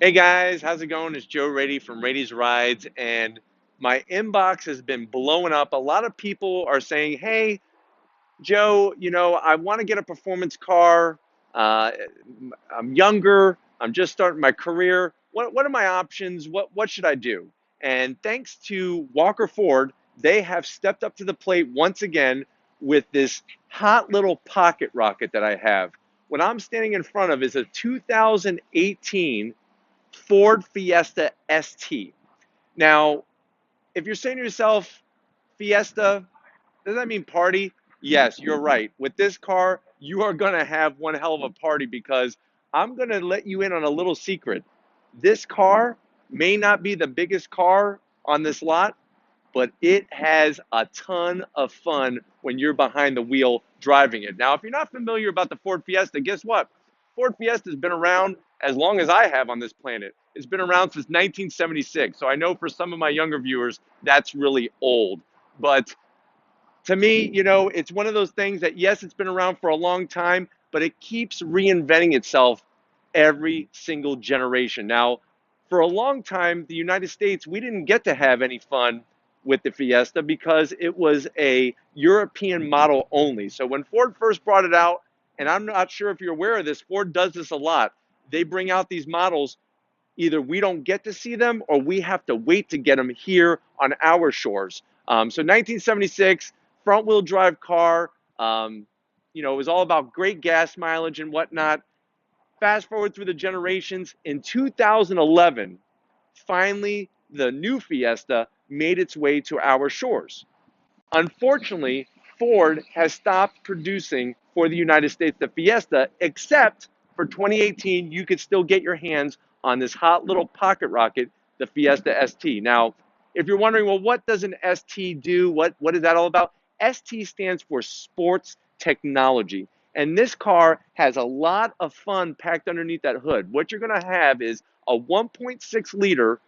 Hey guys, how's it going? It's Joe Raiti from Raiti's Rides, and my inbox has been blowing up. A lot of people are saying, "Hey, Joe, I want to get a performance car. Uh, I'm younger. I'm just starting my career. What are my options? What should I do?" And thanks to Walker Ford, they have stepped up to the plate once again with this hot little pocket rocket that I have. What I'm standing in front of is a 2018 Ford Fiesta ST. Now, if you're saying to yourself, Fiesta, does that mean party? Yes, you're right. With this car, you are going to have one hell of a party because I'm going to let you in on a little secret. This car may not be the biggest car on this lot, but it has a ton of fun when you're behind the wheel driving it. Now, if you're not familiar about the Ford Fiesta, guess what? Ford Fiesta has been around as long as I have on this planet. It's been around since 1976. So I know for some of my younger viewers, that's really old. But to me, it's one of those things that, yes, it's been around for a long time, but it keeps reinventing itself every single generation. Now, for a long time, the United States, we didn't get to have any fun with the Fiesta because it was a European model only. So when Ford first brought it out, and I'm not sure if you're aware of this, Ford does this a lot. They bring out these models, either we don't get to see them or we have to wait to get them here on our shores. So 1976, front wheel drive car. It was all about great gas mileage and whatnot. Fast forward through the generations. In 2011, finally, the new Fiesta made its way to our shores. Unfortunately, Ford has stopped producing for the United States the Fiesta, except for 2018, you could still get your hands on this hot little pocket rocket, the Fiesta ST. Now, if you're wondering, well, what does an ST do? What is that all about? ST stands for Sports Technology. And this car has a lot of fun packed underneath that hood. What you're going to have is a 1.6 liter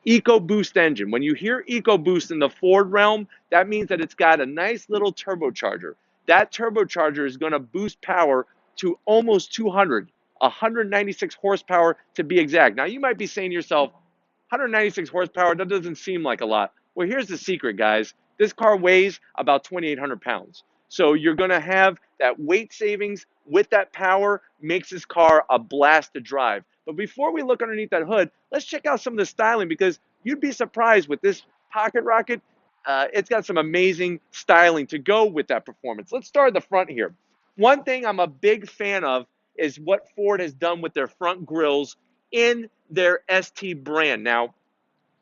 EcoBoost engine. When you hear EcoBoost in the Ford realm, that means that it's got a nice little turbocharger. That turbocharger is going to boost power to almost 200, 196 horsepower to be exact. Now, you might be saying to yourself, 196 horsepower, that doesn't seem like a lot. Well, here's the secret, guys. This car weighs about 2,800 pounds. So you're going to have that weight savings with that power, makes this car a blast to drive. But before we look underneath that hood, let's check out some of the styling because you'd be surprised with this pocket rocket. It's got some amazing styling to go with that performance. Let's start at the front here. One thing I'm a big fan of is what Ford has done with their front grills in their ST brand. Now,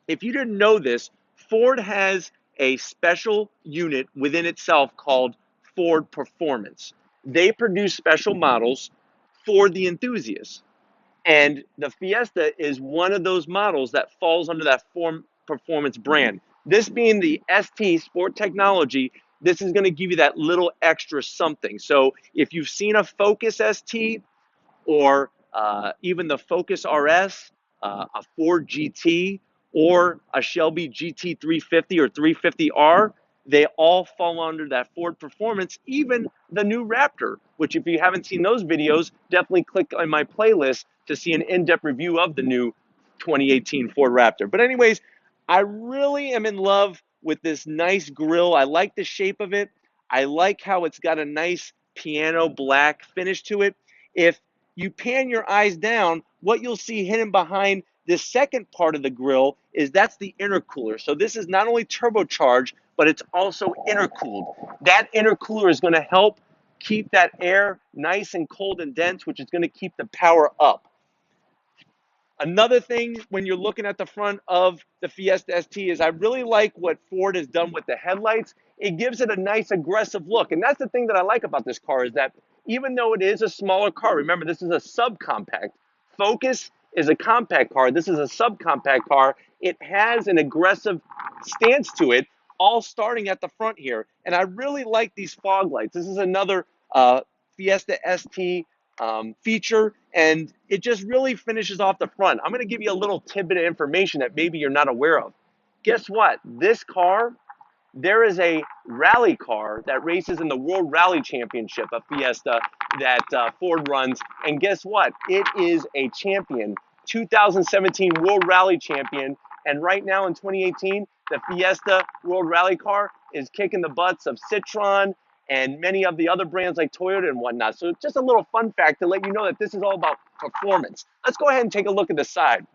if you didn't know this, Ford has a special unit within itself called Ford Performance. They produce special models for the enthusiasts. And the Fiesta is one of those models that falls under that Ford Performance brand. This being the ST Sport Technology, this is going to give you that little extra something. So if you've seen a Focus ST or even the Focus RS, a Ford GT, or a Shelby GT 350 or 350R, they all fall under that Ford Performance, even the new Raptor, which if you haven't seen those videos, definitely click on my playlist to see an in-depth review of the new 2018 Ford Raptor. But anyways, I really am in love with this nice grille. I like the shape of it. I like how it's got a nice piano black finish to it. If you pan your eyes down, what you'll see hidden behind this second part of the grill is that's the intercooler. So this is not only turbocharged, but it's also intercooled. That intercooler is going to help keep that air nice and cold and dense, which is going to keep the power up. Another thing when you're looking at the front of the Fiesta ST is I really like what Ford has done with the headlights. It gives it a nice aggressive look. And that's the thing that I like about this car is that even though it is a smaller car, remember this is a subcompact. Focus is a compact car. This is a subcompact car. It has an aggressive stance to it, all starting at the front here. And I really like these fog lights. This is another Fiesta ST feature, and it just really finishes off the front. I'm going to give you a little tidbit of information that maybe you're not aware of. Guess what? This car, there is a rally car that races in the World Rally Championship, a Fiesta that Ford runs, and guess what? It is a champion 2017 World Rally Champion. And right now in 2018, the Fiesta World Rally car is kicking the butts of Citroen and many of the other brands like Toyota and whatnot. So just a little fun fact to let you know that this is all about performance. Let's go ahead and take a look at the side.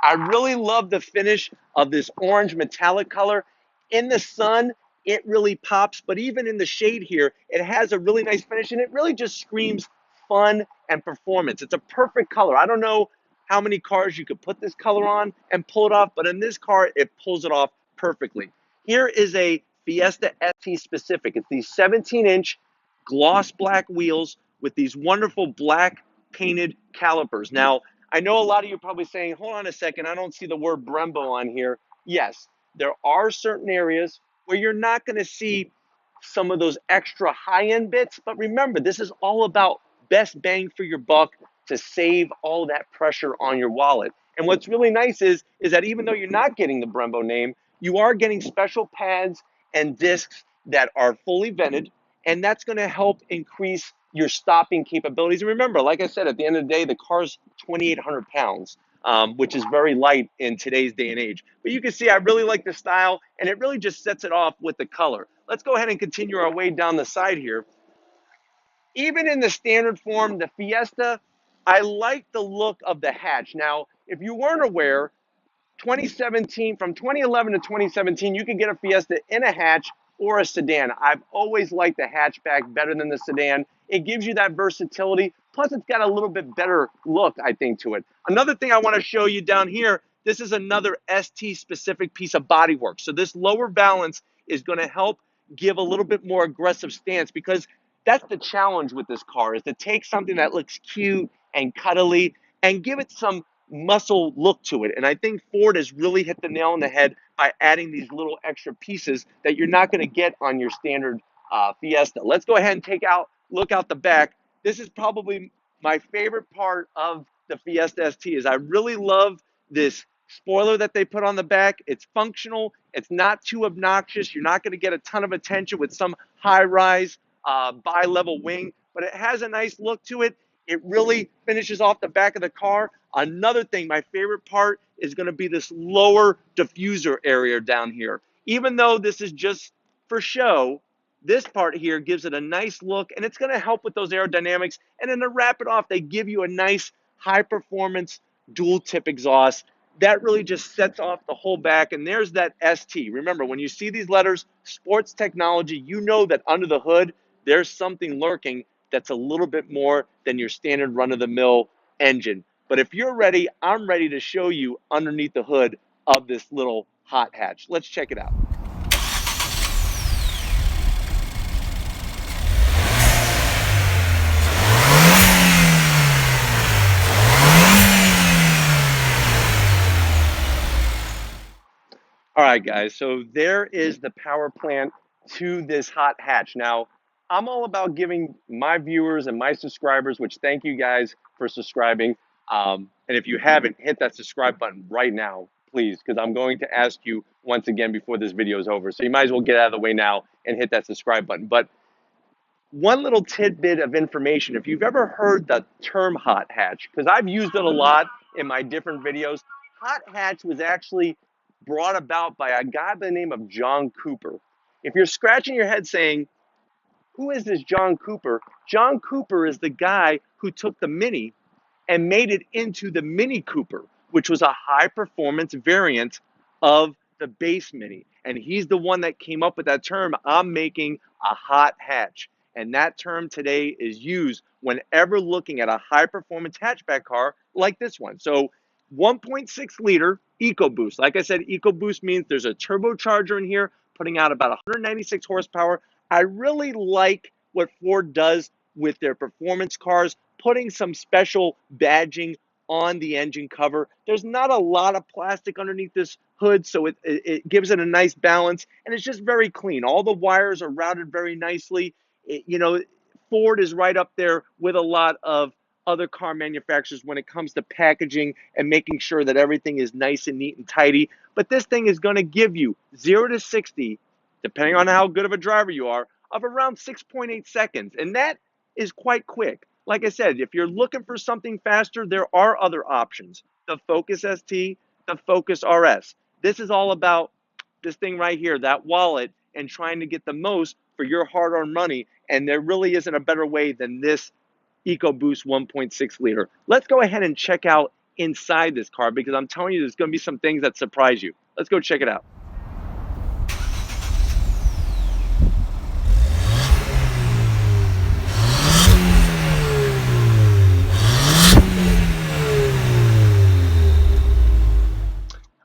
I really love the finish of this orange metallic color. In the sun, it really pops, but even in the shade here, it has a really nice finish, and it really just screams fun and performance. It's a perfect color. I don't know how many cars you could put this color on and pull it off, but in this car, it pulls it off perfectly. Here is a Fiesta ST specific. It's these 17-inch gloss black wheels with these wonderful black painted calipers. Now, I know a lot of you are probably saying, hold on a second, I don't see the word Brembo on here. Yes, there are certain areas where you're not going to see some of those extra high-end bits, but remember, this is all about best bang for your buck to save all that pressure on your wallet. And what's really nice is that even though you're not getting the Brembo name, you are getting special pads and discs that are fully vented, and that's going to help increase your stopping capabilities. And remember, like I said, at the end of the day, the car's 2,800 pounds, which is very light in today's day and age. But you can see I really like the style, and it really just sets it off with the color. Let's go ahead and continue our way down the side here. Even in the standard form, the Fiesta, I like the look of the hatch. Now, if you weren't aware, 2017, from 2011 to 2017, you could get a Fiesta in a hatch or a sedan. I've always liked the hatchback better than the sedan. It gives you that versatility. Plus, it's got a little bit better look, I think, to it. Another thing I want to show you down here, this is another ST-specific piece of bodywork. So this lower balance is going to help give a little bit more aggressive stance, because that's the challenge with this car, is to take something that looks cute and cuddly and give it some muscle look to it. And I think Ford has really hit the nail on the head by adding these little extra pieces that you're not going to get on your standard Fiesta. Let's go ahead and look out the back. This is probably my favorite part of the Fiesta ST. Is I really love this spoiler that they put on the back. It's functional. It's not too obnoxious. You're not going to get a ton of attention with some high-rise bi-level wing, but it has a nice look to it. It really finishes off the back of the car. Another thing, my favorite part is going to be this lower diffuser area down here. Even though this is just for show, this part here gives it a nice look, and it's going to help with those aerodynamics. And then to wrap it off, they give you a nice high-performance dual-tip exhaust. That really just sets off the whole back, and there's that ST. Remember, when you see these letters, sports technology, you know that under the hood, there's something lurking that's a little bit more than your standard run-of-the-mill engine. But if you're ready, I'm ready to show you underneath the hood of this little hot hatch. Let's check it out. All right, guys, so there is the power plant to this hot hatch. Now, I'm all about giving my viewers and my subscribers, which thank you guys for subscribing. And if you haven't, hit that subscribe button right now, please, because I'm going to ask you once again before this video is over. So you might as well get out of the way now and hit that subscribe button. But one little tidbit of information, if you've ever heard the term hot hatch, because I've used it a lot in my different videos, hot hatch was actually brought about by a guy by the name of John Cooper. If you're scratching your head saying, who is this John Cooper? John Cooper is the guy who took the Mini and made it into the Mini Cooper, which was a high-performance variant of the base Mini. And he's the one that came up with that term, I'm making a hot hatch. And that term today is used whenever looking at a high-performance hatchback car like this one. So 1.6 liter EcoBoost. Like I said, EcoBoost means there's a turbocharger in here, putting out about 196 horsepower. I really like what Ford does with their performance cars, putting some special badging on the engine cover. There's not a lot of plastic underneath this hood, so it gives it a nice balance, and it's just very clean. All the wires are routed very nicely. Ford is right up there with a lot of other car manufacturers when it comes to packaging and making sure that everything is nice and neat and tidy. But this thing is going to give you 0 to 60, depending on how good of a driver you are, of around 6.8 seconds. And that is quite quick. like I said, if you're looking for something faster, there are other options. The Focus ST, the Focus RS. This is all about this thing right here, that wallet, and trying to get the most for your hard-earned money. And there really isn't a better way than this EcoBoost 1.6 liter. Let's go ahead and check out inside this car because I'm telling you, there's going to be some things that surprise you. Let's go check it out.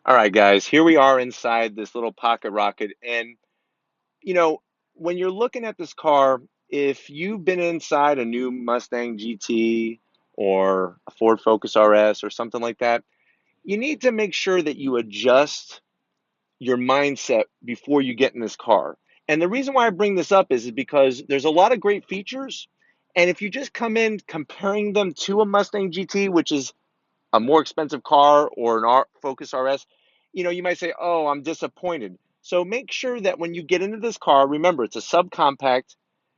All right, guys, here we are inside this little pocket rocket. And, you know, when you're looking at this car, if you've been inside a new Mustang GT or a Ford Focus RS or something like that, you need to make sure that you adjust your mindset before you get in this car. And the reason why I bring this up is because there's a lot of great features. And if you just come in comparing them to a Mustang GT, which is a more expensive car, or an Focus RS, you might say, oh, I'm disappointed. So make sure that when you get into this car, remember, it's a subcompact.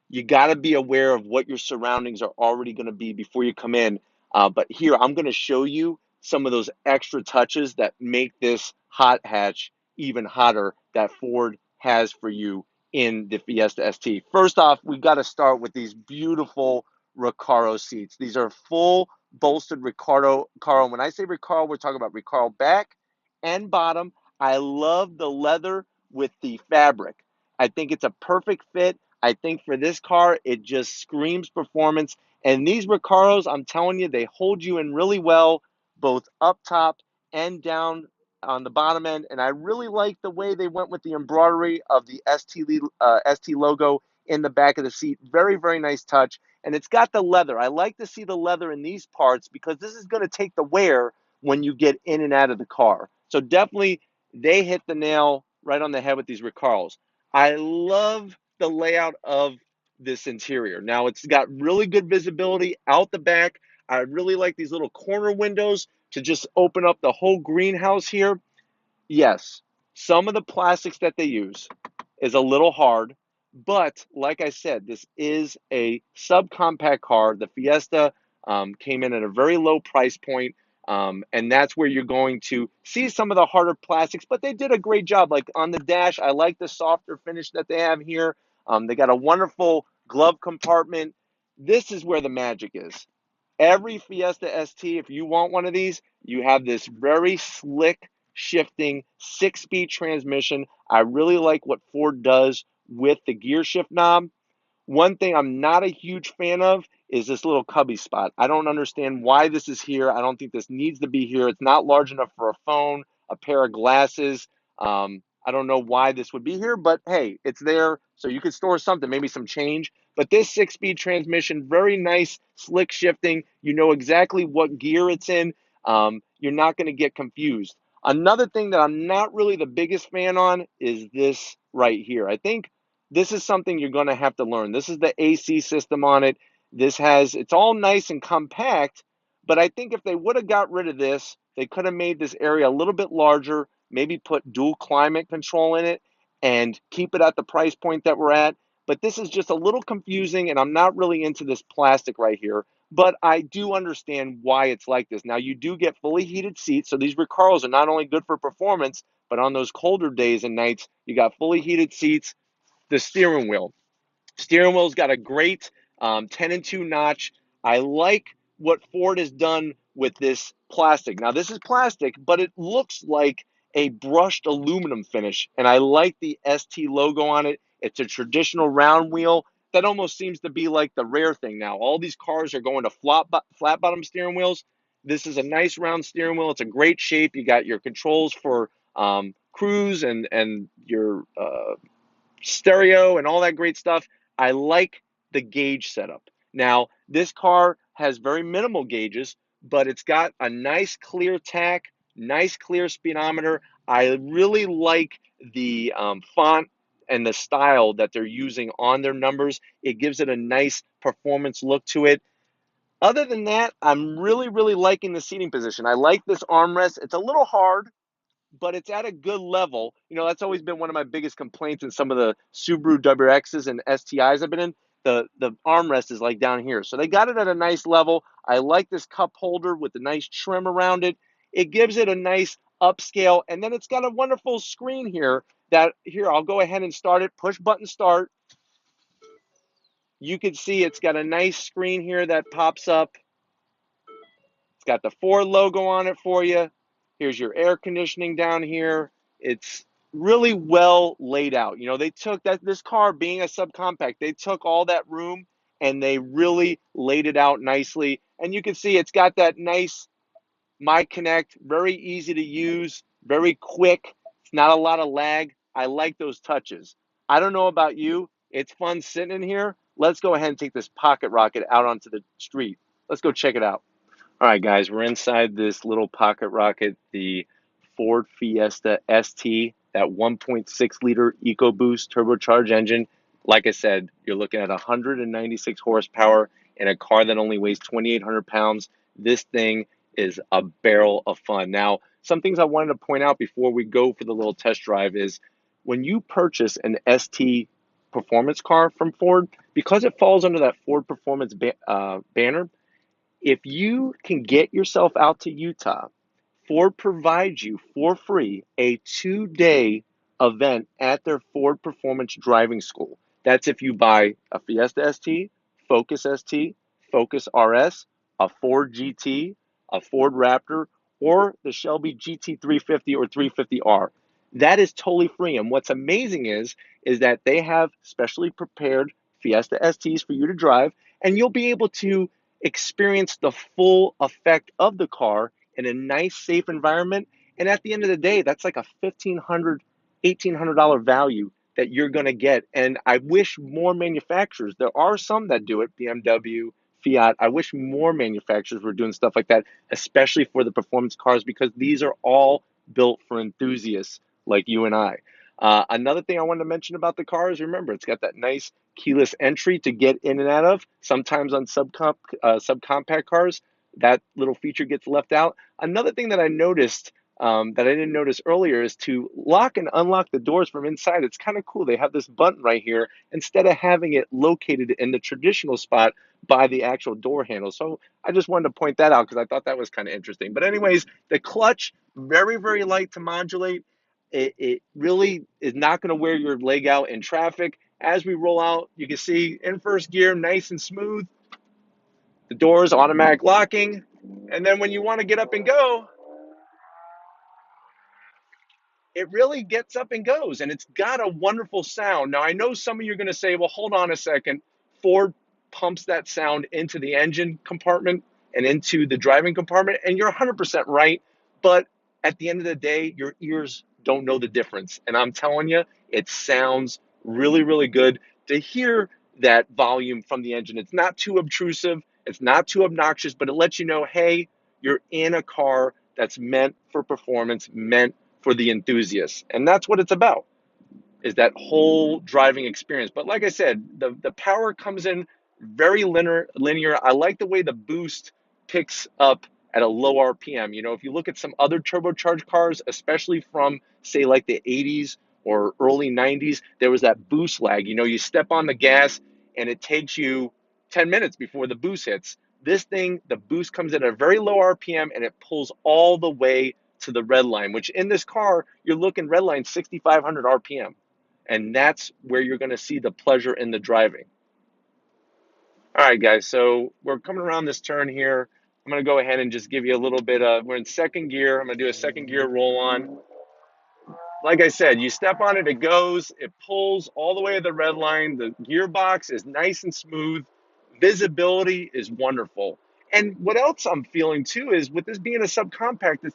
You got to be aware of what your surroundings are already going to be before you come in. But here, I'm going to show you some of those extra touches that make this hot hatch even hotter that Ford has for you in the Fiesta ST. First off, we got to start with these beautiful Recaro seats. These are full bolstered Recaro. When I say Recaro, we're talking about Recaro back and bottom. I love the leather with the fabric. I think it's a perfect fit. I think for this car, it just screams performance. And these Recaros, I'm telling you, they hold you in really well, both up top and down on the bottom end. And I really like the way they went with the embroidery of the ST logo in the back of the seat. Very, very nice touch. And it's got the leather. I like to see the leather in these parts because this is going to take the wear when you get in and out of the car. So definitely, they hit the nail right on the head with these Recaros. I love the layout of this interior. Now, it's got really good visibility out the back. I really like these little corner windows to just open up the whole greenhouse here. Yes, some of the plastics that they use is a little hard, but like I said, this is a subcompact car. The Fiesta came in at a very low price point, and that's where you're going to see some of the harder plastics, but they did a great job. Like on the dash, I like the softer finish that they have here. They got a wonderful glove compartment. This is where the magic is. Every Fiesta ST, if you want one of these, you have this very slick shifting 6-speed transmission. I really like what Ford does with the gear shift knob. One thing I'm not a huge fan of is this little cubby spot. I don't understand why this is here. I don't think this needs to be here. It's not large enough for a phone, a pair of glasses. I don't know why this would be here, but hey, it's there. So you could store something, maybe some change. But this 6-speed transmission, very nice, slick shifting. You know exactly what gear it's in. You're not going to get confused. Another thing that I'm not really the biggest fan on is this right here. I think this is something you're going to have to learn. This is the AC system on it. It's all nice and compact, but I think if they would have got rid of this, they could have made this area a little bit larger, maybe put dual climate control in it and keep it at the price point that we're at. But this is just a little confusing, and I'm not really into this plastic right here. But I do understand why it's like this. Now, you do get fully heated seats, so these Recaros are not only good for performance, but on those colder days and nights, you got fully heated seats. The steering wheel. Steering wheel's got a great 10 and 2 notch. I like what Ford has done with this plastic. Now, this is plastic, but it looks like a brushed aluminum finish, and I like the ST logo on it. It's a traditional round wheel. That almost seems to be like the rare thing now. All these cars are going to flat bottom steering wheels. This is a nice round steering wheel. It's a great shape. You got your controls for cruise and your stereo and all that great stuff. I like the gauge setup. Now, this car has very minimal gauges, but it's got a nice clear tach, nice clear speedometer. I really like the font and the style that they're using on their numbers. It gives it a nice performance look to it. Other than that, I'm really, really liking the seating position. I like this armrest. It's a little hard, but it's at a good level. That's always been one of my biggest complaints in some of the Subaru WRXs and STIs I've been in. the armrest is like down here. So they got it at a nice level. I like this cup holder with the nice trim around it. It gives it a nice upscale, and then it's got a wonderful screen here that here I'll go ahead and start it. Push button start. You can see it's got a nice screen here that pops up. It's got the Ford logo on it for you. Here's your air conditioning down here. It's really well laid out. You know, they took that, this car being a subcompact, they took all that room and they really laid it out nicely. And you can see it's got that nice My Connect, very easy to use, very quick. It's not a lot of lag. I like those touches. I don't know about you. It's fun sitting in here. Let's go ahead and take this pocket rocket out onto the street. Let's go check it out. All right, guys, we're inside this little pocket rocket, the Ford Fiesta ST, that 1.6 liter EcoBoost turbocharged engine. Like I said, you're looking at 196 horsepower in a car that only weighs 2,800 pounds. This thing is a barrel of fun. Now, some things I wanted to point out before we go for the little test drive is when you purchase an ST performance car from Ford, because it falls under that Ford Performance banner, if you can get yourself out to Utah, Ford provides you for free a 2-day event at their Ford Performance Driving School. That's if you buy a Fiesta ST, Focus ST, Focus RS, a Ford GT, a Ford Raptor, or the Shelby GT 350 or 350R. That is totally free. And what's amazing is that they have specially prepared Fiesta STs for you to drive, and you'll be able to experience the full effect of the car in a nice, safe environment. And at the end of the day, that's like a $1,500, $1,800 value that you're going to get. And I wish more manufacturers, there are some that do it, BMW, Fiat. I wish more manufacturers were doing stuff like that, especially for the performance cars, because these are all built for enthusiasts like you and I. Another thing I wanted to mention about the car is remember, it's got that nice keyless entry to get in and out of. Sometimes on subcompact cars, that little feature gets left out. Another thing that I noticed that I didn't notice earlier is to lock and unlock the doors from inside. It's kind of cool. They have this button right here instead of having it located in the traditional spot by the actual door handle. So I just wanted to point that out because I thought that was kind of interesting. But anyways, the clutch, very, very light to modulate. It really is not going to wear your leg out in traffic. As we roll out, you can see in first gear, nice and smooth. The doors automatic locking. And then when you want to get up and go, it really gets up and goes, and it's got a wonderful sound. Now, I know some of you are going to say, well, hold on a second. Ford pumps that sound into the engine compartment and into the driving compartment, and you're 100% right. But at the end of the day, your ears don't know the difference. And I'm telling you, it sounds really, really good to hear that volume from the engine. It's not too obtrusive, it's not too obnoxious, but it lets you know, hey, you're in a car that's meant for performance, meant for the enthusiasts. And that's what it's about, is that whole driving experience. But like I said, the power comes in very linear. I like the way the boost picks up at a low RPM. You know, if you look at some other turbocharged cars, especially from say like the 80s or early 90s, there was that boost lag. You know, you step on the gas and it takes you 10 minutes before the boost hits. This thing, the boost comes in at a very low RPM and it pulls all the way to the red line, which in this car, you're looking red line 6,500 RPM. And that's where you're going to see the pleasure in the driving. All right, guys, so we're coming around this turn here. I'm going to go ahead and just give you a little bit of, we're in second gear. I'm going to do a second gear roll on. Like I said, you step on it, it goes, it pulls all the way to the red line. The gearbox is nice and smooth. Visibility is wonderful. And what else I'm feeling too is with this being a subcompact,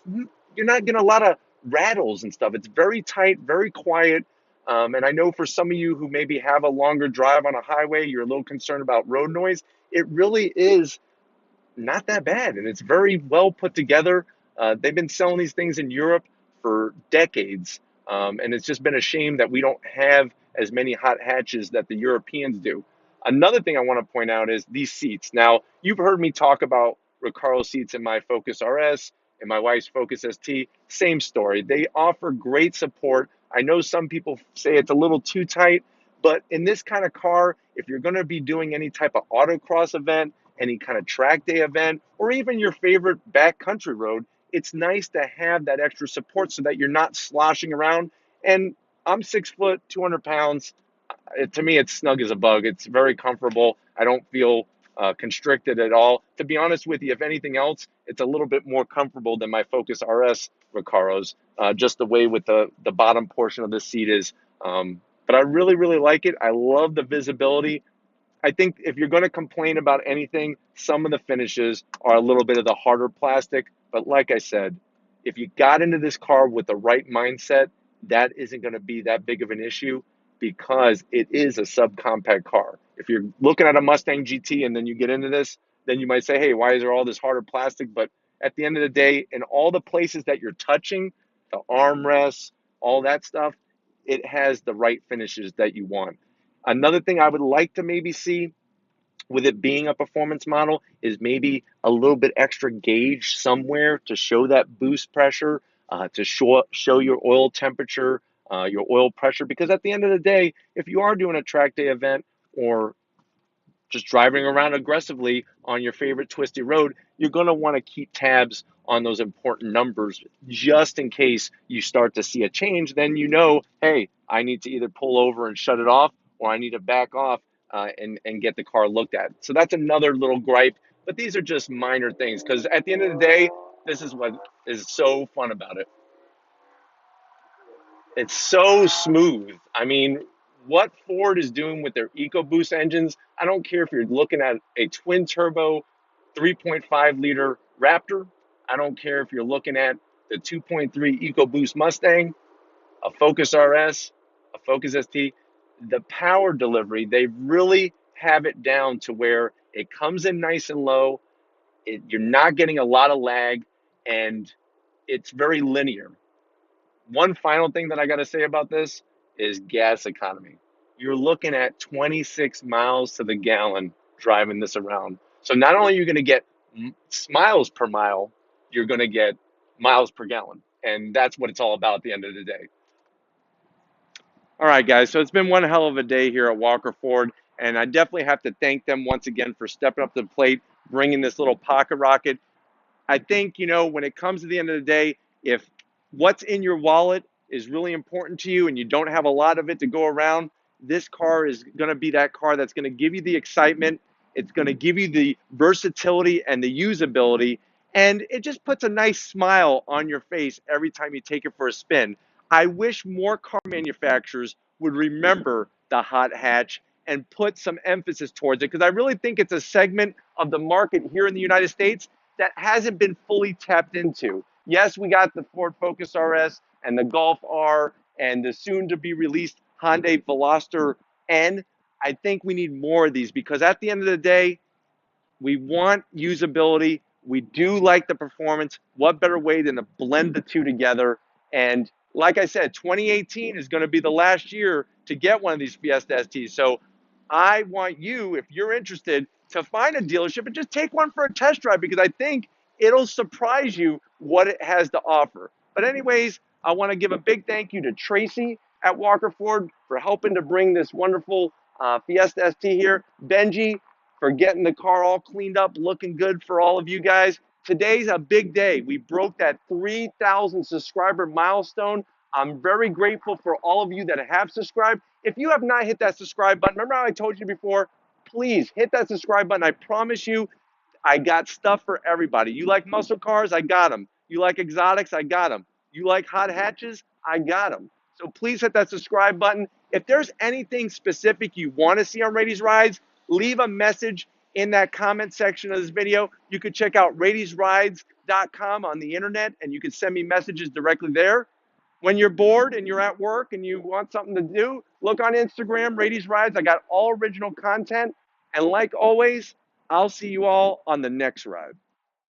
you're not getting a lot of rattles and stuff. It's very tight, very quiet. And I know for some of you who maybe have a longer drive on a highway, you're a little concerned about road noise. It really is not that bad, and it's very well put together. They've been selling these things in Europe for decades, and it's just been a shame that we don't have as many hot hatches that the Europeans do. Another thing I want to point out is these seats. Now, you've heard me talk about Recaro seats in my Focus RS and my wife's Focus ST. Same story. They offer great support. I know some people say it's a little too tight, but in this kind of car, if you're going to be doing any type of autocross event, any kind of track day event, or even your favorite backcountry road, it's nice to have that extra support so that you're not sloshing around. And I'm 6 foot, 200 pounds. To me, it's snug as a bug. It's very comfortable. I don't feel constricted at all. To be honest with you, if anything else, it's a little bit more comfortable than my Focus RS Recaros, just the way with the bottom portion of the seat is. But I really, really like it. I love the visibility. I think if you're going to complain about anything, some of the finishes are a little bit of the harder plastic. But like I said, if you got into this car with the right mindset, that isn't going to be that big of an issue because it is a subcompact car. If you're looking at a Mustang GT and then you get into this, then you might say, hey, why is there all this harder plastic? But at the end of the day, in all the places that you're touching, the armrests, all that stuff, it has the right finishes that you want. Another thing I would like to maybe see with it being a performance model is maybe a little bit extra gauge somewhere to show that boost pressure, to show your oil temperature, your oil pressure. Because at the end of the day, if you are doing a track day event or just driving around aggressively on your favorite twisty road, you're going to want to keep tabs on those important numbers just in case you start to see a change. Then you know, hey, I need to either pull over and shut it off or I need to back off and get the car looked at. So that's another little gripe. But these are just minor things because at the end of the day, this is what is so fun about it. It's so smooth. I mean, what Ford is doing with their EcoBoost engines, I don't care if you're looking at a twin turbo 3.5 liter Raptor. I don't care if you're looking at the 2.3 EcoBoost Mustang, a Focus RS, a Focus ST. The power delivery, they really have it down to where it comes in nice and low. You're not getting a lot of lag, and it's very linear. One final thing that I got to say about this is gas economy. You're looking at 26 miles to the gallon driving this around. So not only are you going to get miles per mile, you're going to get miles per gallon. And that's what it's all about at the end of the day. All right, guys. So it's been one hell of a day here at Walker Ford. And I definitely have to thank them once again for stepping up to the plate, bringing this little pocket rocket. I think, when it comes to the end of the day, if what's in your wallet is really important to you and you don't have a lot of it to go around, this car is going to be that car that's going to give you the excitement. It's going to give you the versatility and the usability. And it just puts a nice smile on your face every time you take it for a spin. I wish more car manufacturers would remember the hot hatch and put some emphasis towards it because I really think it's a segment of the market here in the United States that hasn't been fully tapped into. Yes, we got the Ford Focus RS and the Golf R and the soon to be released Hyundai Veloster N. I think we need more of these because at the end of the day, we want usability. We do like the performance. What better way than to blend the two together? And like I said, 2018 is going to be the last year to get one of these Fiesta STs. So I want you, if you're interested, to find a dealership and just take one for a test drive because I think it'll surprise you what it has to offer. But anyways, I want to give a big thank you to Tracy at Walker Ford for helping to bring this wonderful Fiesta ST here. Benji, for getting the car all cleaned up, looking good for all of you guys. Today's a big day. We broke that 3,000 subscriber milestone. I'm very grateful for all of you that have subscribed. If you have not hit that subscribe button, remember how I told you before? Please hit that subscribe button. I promise you, I got stuff for everybody. You like muscle cars? I got them. You like exotics? I got them. You like hot hatches? I got them. So please hit that subscribe button. If there's anything specific you want to see on Raity's Rides, leave a message in that comment section of this video. You could check out raitiesrides.com on the internet, and you can send me messages directly there. When you're bored and you're at work and you want something to do, look on Instagram, Raiti's Rides. I got all original content. And like always, I'll see you all on the next ride.